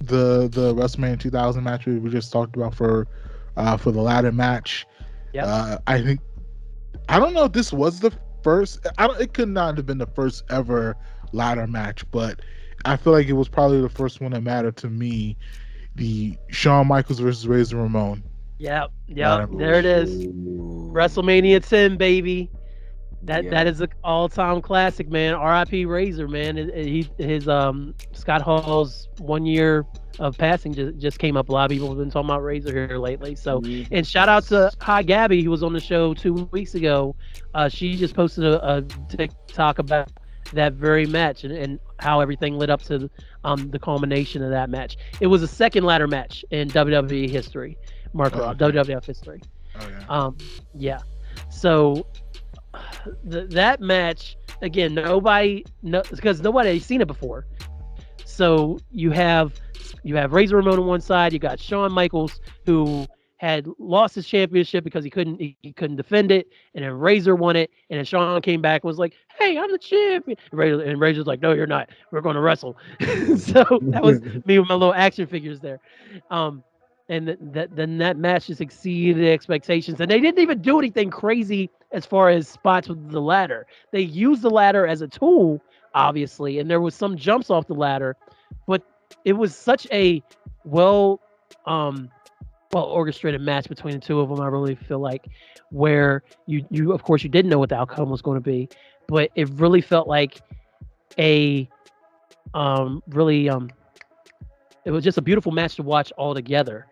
the WrestleMania 2000 match we just talked about for the ladder match, I don't know if this was the first. It could not have been the first ever ladder match, but I feel like it was probably the first one that mattered to me. The Shawn Michaels versus Razor Ramon. Yep. There it is. WrestleMania 10, baby. That is an all-time classic, man. R.I.P. Razor, man. His Scott Hall's 1 year of passing just came up. A lot of people have been talking about Razor here lately. So, and shout out to Hi Gabby, who was on the show 2 weeks ago. She just posted a TikTok about that very match and how everything lit up to the culmination of that match. It was the second ladder match in WWE history, Marc Rob, WWF history. So that match, again, because nobody had seen it before. So you have Razor Ramon on one side. You got Shawn Michaels, who had lost his championship because he couldn't defend it, and then Razor won it, and then Shawn came back and was like, "Hey, I'm the champion," and Razor's like, "No, you're not. We're going to wrestle." So that was me with my little action figures there. And then that match just exceeded expectations, and they didn't even do anything crazy as far as spots with the ladder. They used the ladder as a tool, obviously, and there was some jumps off the ladder, but it was such a well orchestrated match between the two of them. I really feel like, where you of course you didn't know what the outcome was going to be, but it really felt like it was just a beautiful match to watch all together.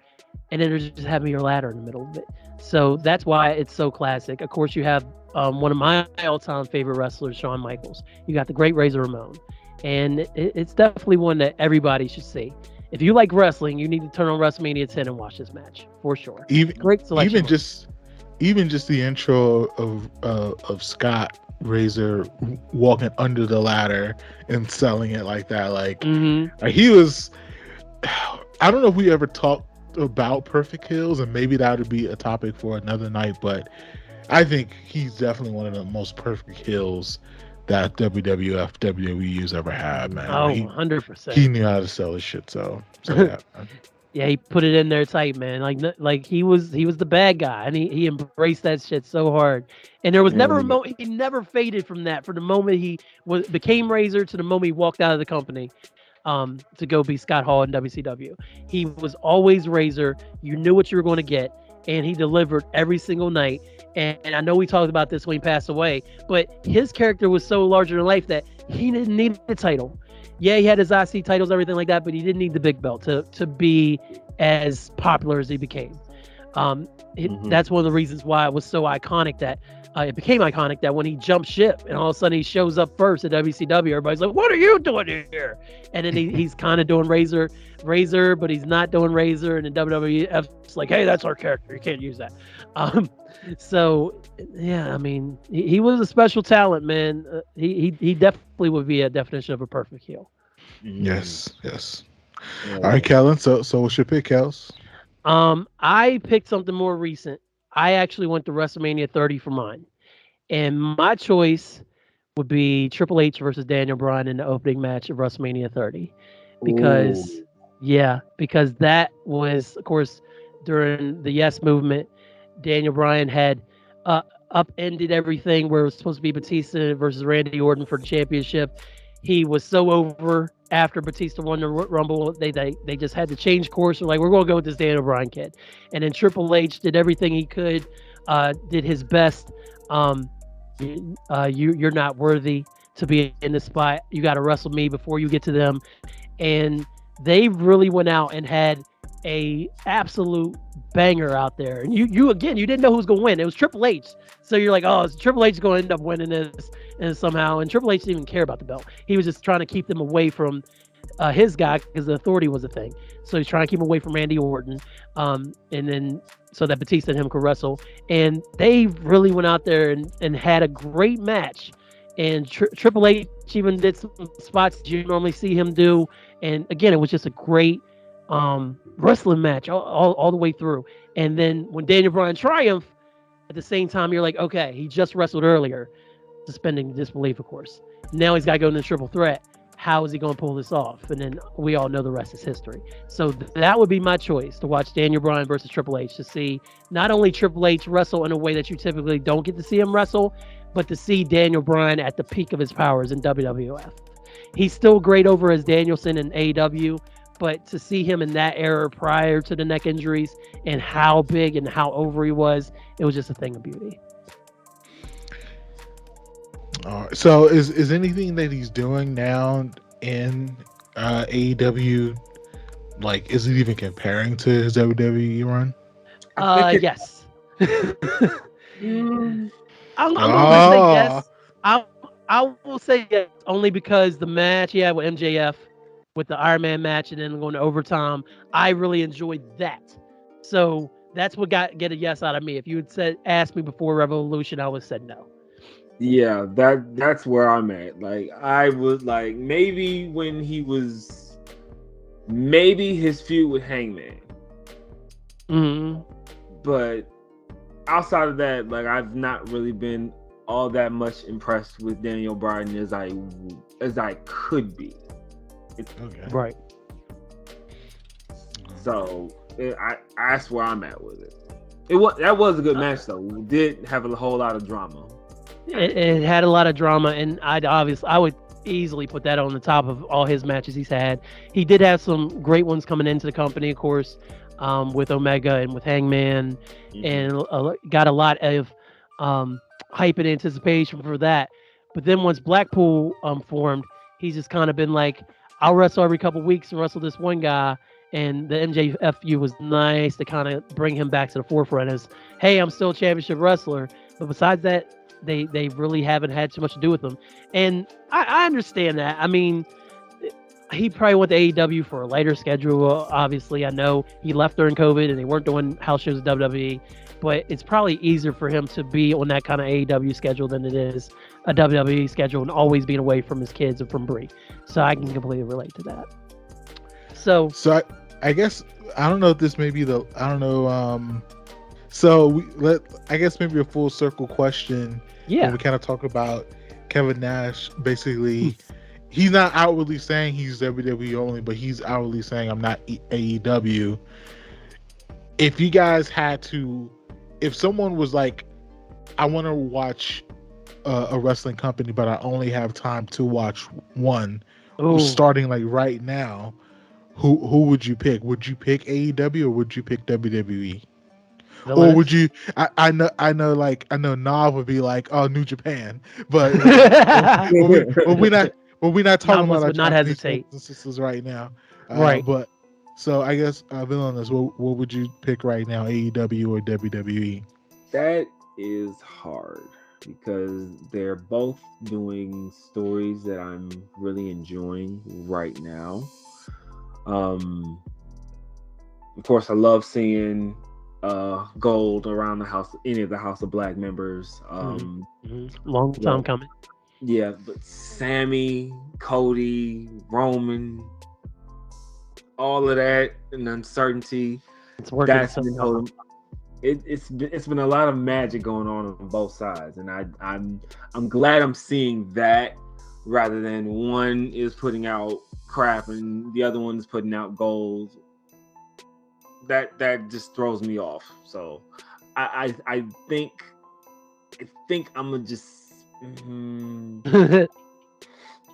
And then there's just having your ladder in the middle of it. So that's why it's so classic. Of course, you have one of my all-time favorite wrestlers, Shawn Michaels. You got the great Razor Ramon, and it's definitely one that everybody should see. If you like wrestling, you need to turn on WrestleMania 10 and watch this match for sure. Great selection. Even just the intro of Scott Razor walking under the ladder and selling it like that, like he was. I don't know if we ever talked about perfect heels, and maybe that would be a topic for another night, but I think he's definitely one of the most perfect heels that WWF, WWE's ever had, man. Oh, 100%. He knew how to sell his shit, so yeah. Yeah, he put it in there tight, man. Like he was the bad guy, and he embraced that shit so hard. And there was never a moment he never faded from that. From the moment he became Razor to the moment he walked out of the company, to go be Scott Hall in WCW. He was always Razor. You knew what you were going to get, and he delivered every single night. And I know we talked about this when he passed away, but his character was so larger than life that he didn't need the title. Yeah, he had his IC titles, everything like that, but he didn't need the big belt to be as popular as he became. That's one of the reasons why it was so iconic that it became iconic that when he jumped ship and all of a sudden he shows up first at WCW, everybody's like, "What are you doing here?" And then he's kind of doing Razor, but he's not doing Razor. And then WWF's like, "Hey, that's our character. You can't use that." So yeah, I mean, he was a special talent, man. He definitely would be a definition of a perfect heel. Yes. Yeah. All right, Kellen. So what's your pick, Kels? I picked something more recent. I actually went to WrestleMania 30 for mine, and my choice would be Triple H versus Daniel Bryan in the opening match of WrestleMania 30, because that was, of course, during the Yes movement. Daniel Bryan had upended everything where it was supposed to be Batista versus Randy Orton for the championship. He was so over after Batista won the Rumble. They just had to change course. They're like, we're going to go with this Daniel Bryan kid. And then Triple H did everything he could, did his best. You're not worthy to be in this spot. You got to wrestle me before you get to them. And they really went out and had a absolute banger out there. And you didn't know who was going to win. It was Triple H. So you're like, oh, Triple H is going to end up winning this, and somehow. And Triple H didn't even care about the belt. He was just trying to keep them away from his guy, because the Authority was a thing. So he's trying to keep him away from Randy Orton, and then so that Batista and him could wrestle. And they really went out there and had a great match. And Triple H even did some spots that you normally see him do. And again, it was just a great wrestling match all the way through. And then when Daniel Bryan triumphed, at the same time, you're like, okay, he just wrestled earlier, suspending disbelief, of course. Now he's got to go into the triple threat. How is he going to pull this off? And then we all know the rest is history. So that would be my choice, to watch Daniel Bryan versus Triple H, to see not only Triple H wrestle in a way that you typically don't get to see him wrestle, but to see Daniel Bryan at the peak of his powers in WWF. He's still great over as Danielson in AEW, but to see him in that era prior to the neck injuries and how big and how over he was, it was just a thing of beauty. So is anything that he's doing now in AEW, like, is it even comparing to his WWE run? Yes. I'm gonna say yes. I will say yes, only because the match he had with MJF, with the Iron Man match, and then going to overtime, I really enjoyed that. So that's what get a yes out of me. If you had asked me before Revolution, I would have said no. Yeah, that's where I'm at. Like, I was like, maybe when he was, maybe his feud with Hangman. But outside of that, like, I've not really been all that much impressed with Daniel Bryan as I could be. Okay. Right. So that's where I'm at with it. That was a good match though. We did have a whole lot of drama. It had a lot of drama, and I would easily put that on the top of all his matches he's had. He did have some great ones coming into the company, of course, with Omega and with Hangman, and got a lot of hype and anticipation for that. But then once Blackpool formed, he's just kind of been like, I'll wrestle every couple weeks and wrestle this one guy. And the MJF was nice to kind of bring him back to the forefront as, hey, I'm still a championship wrestler. But besides that, they really haven't had too much to do with them, and I understand that. I mean, he probably went to AEW for a lighter schedule. Obviously, I know he left during COVID and they weren't doing house shows at WWE, but it's probably easier for him to be on that kind of AEW schedule than it is a WWE schedule and always being away from his kids and from Brie. So I can completely relate to that. So I guess I don't know if this may be the I don't know. So I guess maybe a full circle question. Yeah, when we kind of talk about Kevin Nash, basically. He's not outwardly saying he's WWE only, but he's outwardly saying I'm not AEW. If you guys had to, if someone was like, I want to watch a wrestling company, but I only have time to watch one, who's starting like right now, who would you pick? Would you pick AEW or would you pick WWE? Or would you? I know. Like I know, Nav would be like, "Oh, New Japan," but we're not talking about our not hesitate sisters right now, right? But so I guess VLNS, what would you pick right now, AEW or WWE? That is hard because they're both doing stories that I'm really enjoying right now. Of course, I love seeing gold around the house, any of the House of Black members. Long time coming. Yeah, but Sammy, Cody, Roman, all of that and uncertainty. It's working. It's been a lot of magic going on both sides, and I'm glad I'm seeing that rather than one is putting out crap and the other one is putting out gold. That just throws me off. So I think I'm gonna just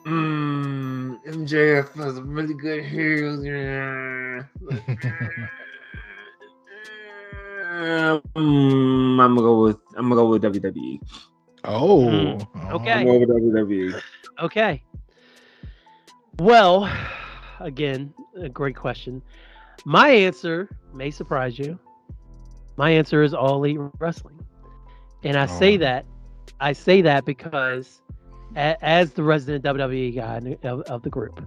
MJF has a really good heels. I'm gonna go with WWE. Okay. I'm gonna go with WWE. Okay. Well, again, a great question. My answer may surprise you. My answer is All Elite Wrestling, and I say that because as the resident WWE guy of the group,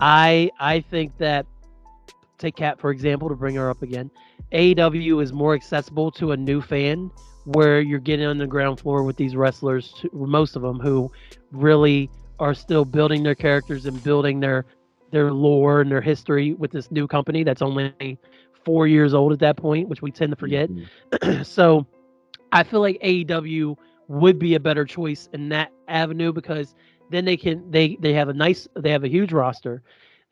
I think that, take Kat for example, to bring her up again, AEW is more accessible to a new fan, where you're getting on the ground floor with these wrestlers, most of them who really are still building their characters and building their lore and their history with this new company that's only 4 years old at that point, which we tend to forget. So I feel like AEW would be a better choice in that avenue, because then they have a huge roster.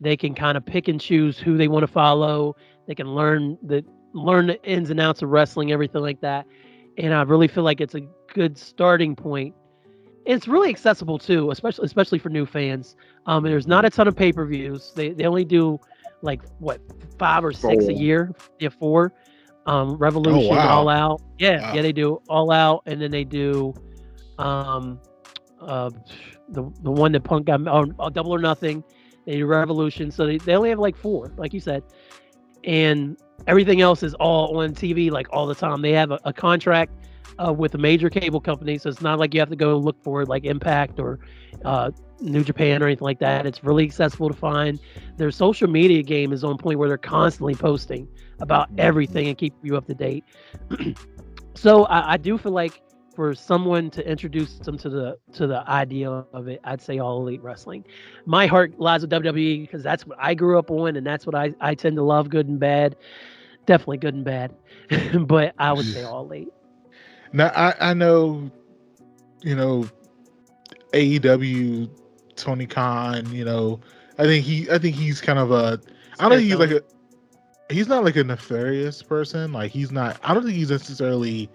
They can kind of pick and choose who they want to follow. They can learn the ins and outs of wrestling, everything like that. And I really feel like it's a good starting point. It's really accessible too, especially for new fans. There's not a ton of pay-per-views. They only do like 5 or 6 a year. Yeah, 4. Revolution, All Out. Yeah, they do All Out, and then they do the one that Punk got, Double or Nothing. They do Revolution, so they only have like 4, like you said, and everything else is all on TV like all the time. They have a contract with a major cable company, so it's not like you have to go look for it like Impact or New Japan or anything like that. It's really accessible to find. Their social media game is on point where they're constantly posting about everything and keep you up to date. So I do feel like for someone to introduce them to the idea of it, I'd say All Elite Wrestling. My heart lies with WWE because that's what I grew up on, and that's what I tend to love, good and bad. Definitely good and bad, but I would say All Elite. Now I know, AEW, Tony Khan. I think he's kind of a. I don't think he's not like a nefarious person. Like he's not. I don't think he's necessarily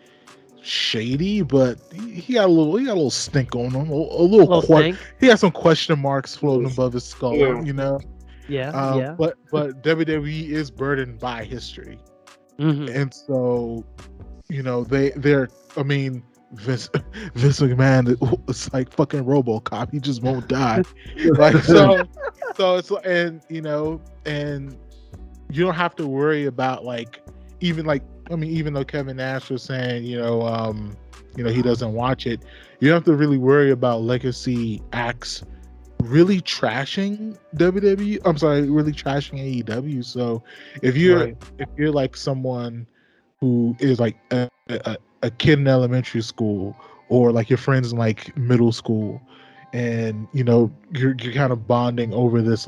shady, but he got a little stink on him. A little stink. He has some question marks floating above his skull. Yeah. But WWE is burdened by history, and so they're. I mean, Vince McMahon is like fucking RoboCop. He just won't die. Like so it's and you don't have to worry about even though Kevin Nash was saying he doesn't watch it, you don't have to really worry about legacy acts really trashing WWE. I'm sorry, really trashing AEW. So if you're like someone who is like a kid in elementary school, or like your friends in like middle school, and you're kind of bonding over this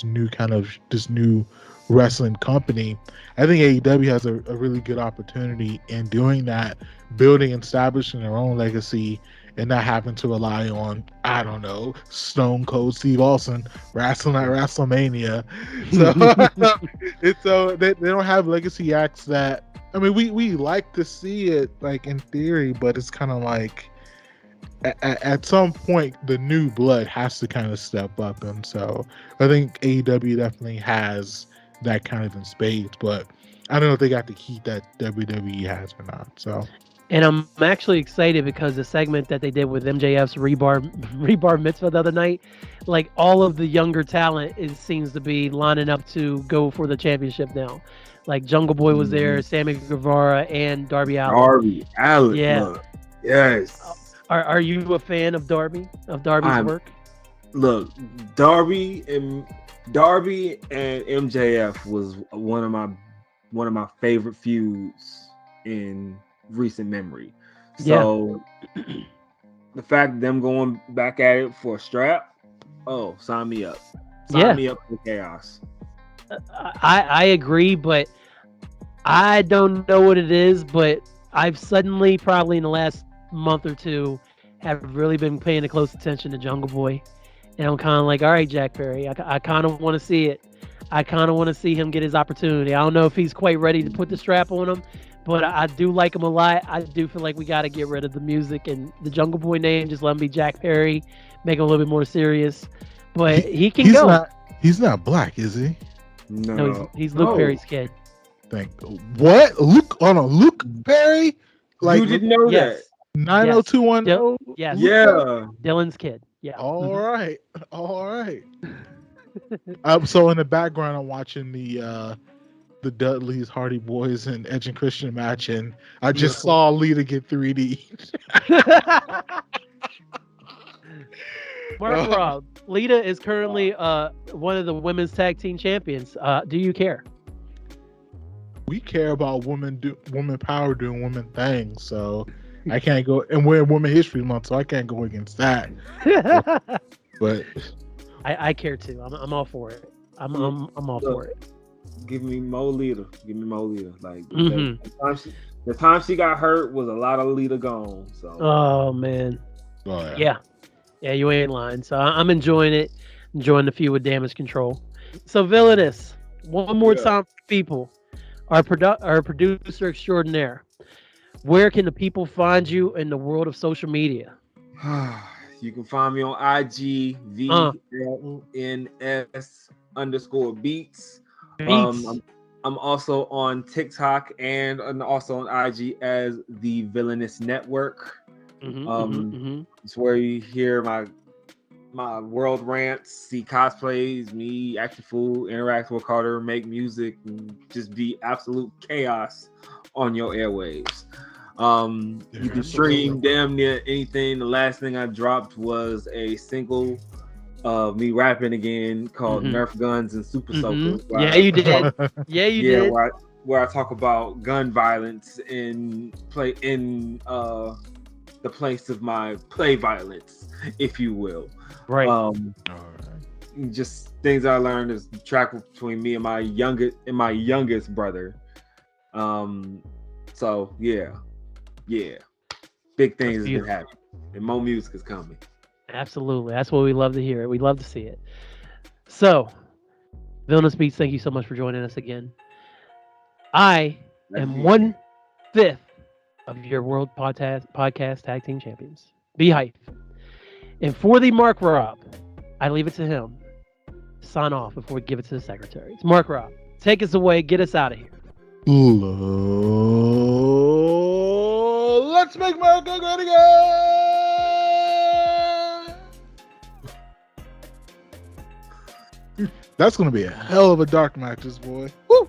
new wrestling company, I think AEW has a really good opportunity in doing that, building and establishing their own legacy, and not having to rely on, I don't know, Stone Cold Steve Austin wrestling at WrestleMania. So they don't have legacy acts that, I mean, we like to see it, like, in theory, but it's kind of like at some point the new blood has to kind of step up. And so I think AEW definitely has that kind of in spades, but I don't know if they got the heat that WWE has or not. So, and I'm actually excited because the segment that they did with MJF's rebar mitzvah the other night, like, all of the younger talent seems to be lining up to go for the championship now. Like, Jungle Boy was there, Sammy Guevara, and Darby Allin. Darby Allin, yeah, look. Yes. Are you a fan of Darby's work? Look, Darby and MJF was one of my favorite feuds in recent memory. So the fact that them going back at it for a strap, sign me up. Sign me up for chaos. I agree, but I don't know what it is, but I've suddenly, probably in the last month or two, have really been paying a close attention to Jungle Boy. And I'm kind of like, all right, Jack Perry, I kind of want to see it. I kind of want to see him get his opportunity. I don't know if he's quite ready to put the strap on him, but I do like him a lot. I do feel like we got to get rid of the music and the Jungle Boy name. Just let him be Jack Perry, make him a little bit more serious. But he can go. He's not black, is he? No, he's Luke Perry's kid. What? Luke Perry? Like, you didn't know that? 90210? Yes. Yeah. Dylan's kid. Yeah. All right. So in the background, I'm watching the Dudleys, Hardy Boys, and Edge and Christian match, and I just saw Lita get 3D. Marc Rob, Lita is currently one of the women's tag team champions. Do you care? We care about women power doing women things, so I can't go. And we're in Women History Month, so I can't go against that. But I care too. I'm all for it. I'm all for it. Give me Mo Lita. Like, the time she got hurt was a lot of Lita gone. So. Oh man. Oh, yeah, you ain't lying. So I'm enjoying it. Enjoying the feud with Damage Control. So VLNS, one more time, people. Our producer extraordinaire. Where can the people find you in the world of social media? You can find me on IG, VLNS_Beats. I'm also on TikTok and also on IG as the VLNS Network. It's where you hear my world rants, see cosplays, me act a fool, interact with Carter, make music, and just be absolute chaos on your airwaves. You can stream damn near anything. The last thing I dropped was a single of me rapping again called Nerf Guns and Super Soakers. Yeah, you did. Did. Where I talk about gun violence in the place of my play violence, if you will. Right. Just things I learned is the track between me and my youngest brother. So yeah, big things have been happening, and more music is coming. Absolutely, that's what we love to hear. We love to see it. So, VLNS Beats, thank you so much for joining us again. I am 1/5 of your World Podcast Tag Team Champions. Be hype. And for the Marc Rob, I leave it to him to sign off before we give it to the secretary. It's Marc Rob. Take us away. Get us out of here. Let's make America great again. That's going to be a hell of a dark match, this boy. Woo!